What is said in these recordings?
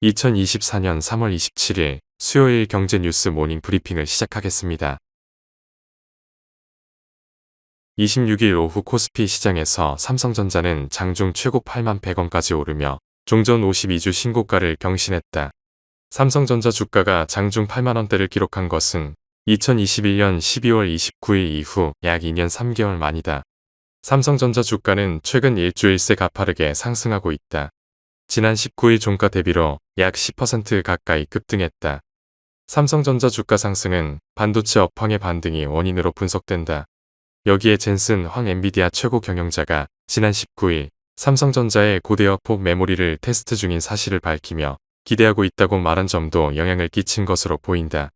2024년 3월 27일 수요일 경제뉴스 모닝 브리핑을 시작하겠습니다. 26일 오후 코스피 시장에서 삼성전자는 장중 최고 8만 100원까지 오르며 종전 52주 신고가를 경신했다. 삼성전자 주가가 장중 8만원대를 기록한 것은 2021년 12월 29일 이후 약 2년 3개월 만이다. 삼성전자 주가는 최근 일주일 새 가파르게 상승하고 있다. 지난 19일 종가 대비로 약 10% 가까이 급등했다. 삼성전자 주가 상승은 반도체 업황의 반등이 원인으로 분석된다. 여기에 젠슨 황 엔비디아 최고 경영자가 지난 19일 삼성전자의 고대역폭 메모리를 테스트 중인 사실을 밝히며 기대하고 있다고 말한 점도 영향을 끼친 것으로 보인다.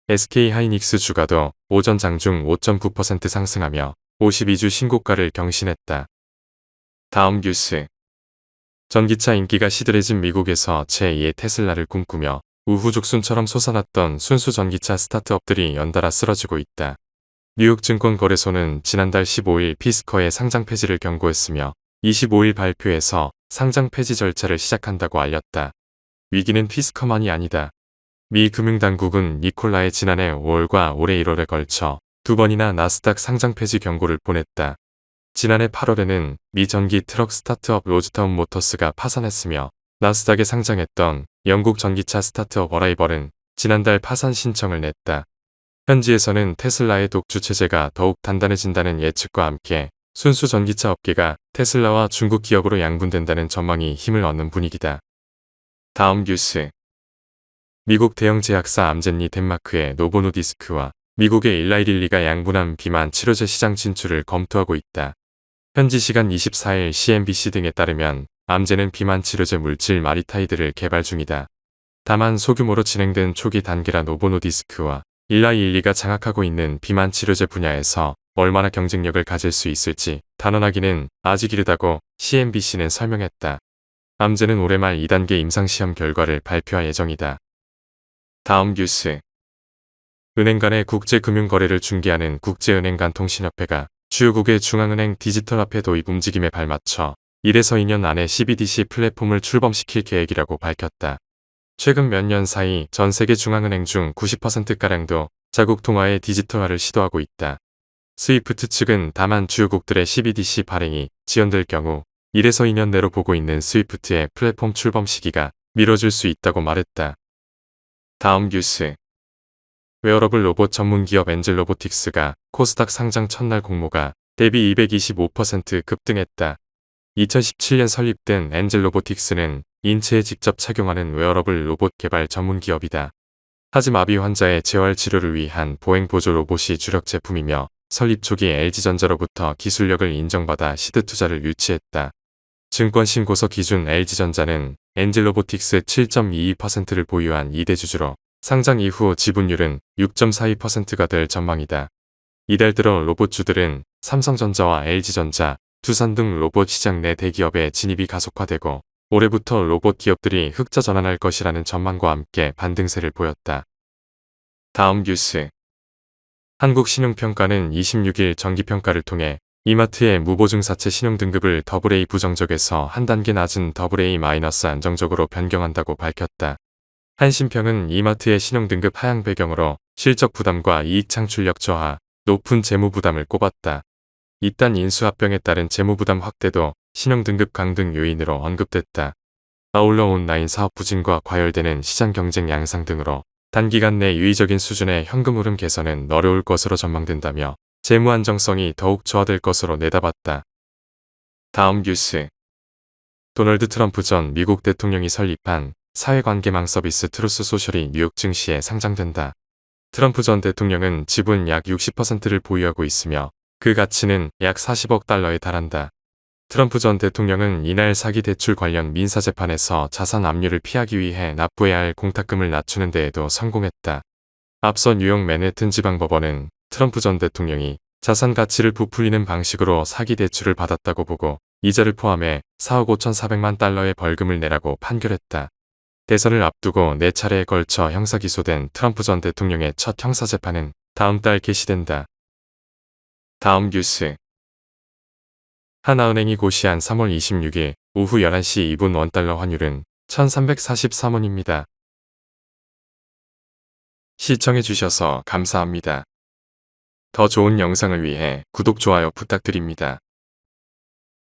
SK하이닉스 주가도 오전 장중 5.9% 상승하며 52주 신고가를 경신했다. 다음 뉴스. 전기차 인기가 시들해진 미국에서 제2의 테슬라를 꿈꾸며 우후죽순처럼 솟아났던 순수 전기차 스타트업들이 연달아 쓰러지고 있다. 뉴욕증권거래소는 지난달 15일 피스커의 상장 폐지를 경고했으며 25일 발표에서 상장 폐지 절차를 시작한다고 알렸다. 위기는 피스커만이 아니다. 미 금융당국은 니콜라의 지난해 5월과 올해 1월에 걸쳐 두 번이나 나스닥 상장 폐지 경고를 보냈다. 지난해 8월에는 미 전기 트럭 스타트업 로즈타운 모터스가 파산했으며 나스닥에 상장했던 영국 전기차 스타트업 어라이벌은 지난달 파산 신청을 냈다. 현지에서는 테슬라의 독주 체제가 더욱 단단해진다는 예측과 함께 순수 전기차 업계가 테슬라와 중국 기업으로 양분된다는 전망이 힘을 얻는 분위기다. 다음 뉴스. 미국 대형 제약사 암젠리 덴마크의 노보노디스크와 미국의 일라이릴리가 양분한 비만 치료제 시장 진출을 검토하고 있다. 현지 시간 24일 CNBC 등에 따르면 암젠은 비만 치료제 물질 마리타이드를 개발 중이다. 다만 소규모로 진행된 초기 단계라 노보노디스크와 일라이릴리가 장악하고 있는 비만 치료제 분야에서 얼마나 경쟁력을 가질 수 있을지 단언하기는 아직 이르다고 CNBC는 설명했다. 암젠은 올해 말 2단계 임상시험 결과를 발표할 예정이다. 다음 뉴스. 은행 간의 국제금융거래를 중개하는 국제은행간통신협회가 주요국의 중앙은행 디지털화폐 도입 움직임에 발맞춰 1에서 2년 안에 CBDC 플랫폼을 출범시킬 계획이라고 밝혔다. 최근 몇 년 사이 전 세계 중앙은행 중 90%가량도 자국 통화의 디지털화를 시도하고 있다. 스위프트 측은 다만 주요국들의 CBDC 발행이 지연될 경우 1에서 2년 내로 보고 있는 스위프트의 플랫폼 출범 시기가 미뤄질 수 있다고 말했다. 다음 뉴스. 웨어러블 로봇 전문기업 엔젤 로보틱스가 코스닥 상장 첫날 공모가 대비 225% 급등했다. 2017년 설립된 엔젤 로보틱스는 인체에 직접 착용하는 웨어러블 로봇 개발 전문기업이다. 하지마비 환자의 재활 치료를 위한 보행 보조 로봇이 주력 제품이며 설립 초기 LG전자로부터 기술력을 인정받아 시드 투자를 유치했다. 증권신고서 기준 LG전자는 엔젤 로보틱스의 7.22%를 보유한 2대 주주로 상장 이후 지분율은 6.42%가 될 전망이다. 이달 들어 로봇주들은 삼성전자와 LG전자, 두산 등 로봇 시장 내 대기업의 진입이 가속화되고 올해부터 로봇 기업들이 흑자 전환할 것이라는 전망과 함께 반등세를 보였다. 다음 뉴스. 한국신용평가는 26일 정기평가를 통해 이마트의 무보증사채 신용등급을 AA 부정적에서 한 단계 낮은 AA- 안정적으로 변경한다고 밝혔다. 한신평은 이마트의 신용등급 하향 배경으로 실적 부담과 이익 창출력 저하, 높은 재무 부담을 꼽았다. 이딴 인수합병에 따른 재무 부담 확대도 신용등급 강등 요인으로 언급됐다. 아울러 온라인 사업 부진과 과열되는 시장 경쟁 양상 등으로 단기간 내 유의적인 수준의 현금 흐름 개선은 어려울 것으로 전망된다며 재무 안정성이 더욱 저하될 것으로 내다봤다. 다음 뉴스. 도널드 트럼프 전 미국 대통령이 설립한 사회관계망 서비스 트루스 소셜이 뉴욕 증시에 상장된다. 트럼프 전 대통령은 지분 약 60%를 보유하고 있으며 그 가치는 약 40억 달러에 달한다. 트럼프 전 대통령은 이날 사기 대출 관련 민사재판에서 자산 압류를 피하기 위해 납부해야 할 공탁금을 낮추는 데에도 성공했다. 앞서 뉴욕 맨해튼 지방법원은 트럼프 전 대통령이 자산 가치를 부풀리는 방식으로 사기 대출을 받았다고 보고 이자를 포함해 4억 5,400만 달러의 벌금을 내라고 판결했다. 대선을 앞두고 4차례에 걸쳐 형사기소된 트럼프 전 대통령의 첫 형사재판은 다음 달 개시된다. 다음 뉴스. 하나은행이 고시한 3월 26일 오후 11시 2분 원달러 환율은 1343원입니다. 시청해주셔서 감사합니다. 더 좋은 영상을 위해 구독, 좋아요 부탁드립니다.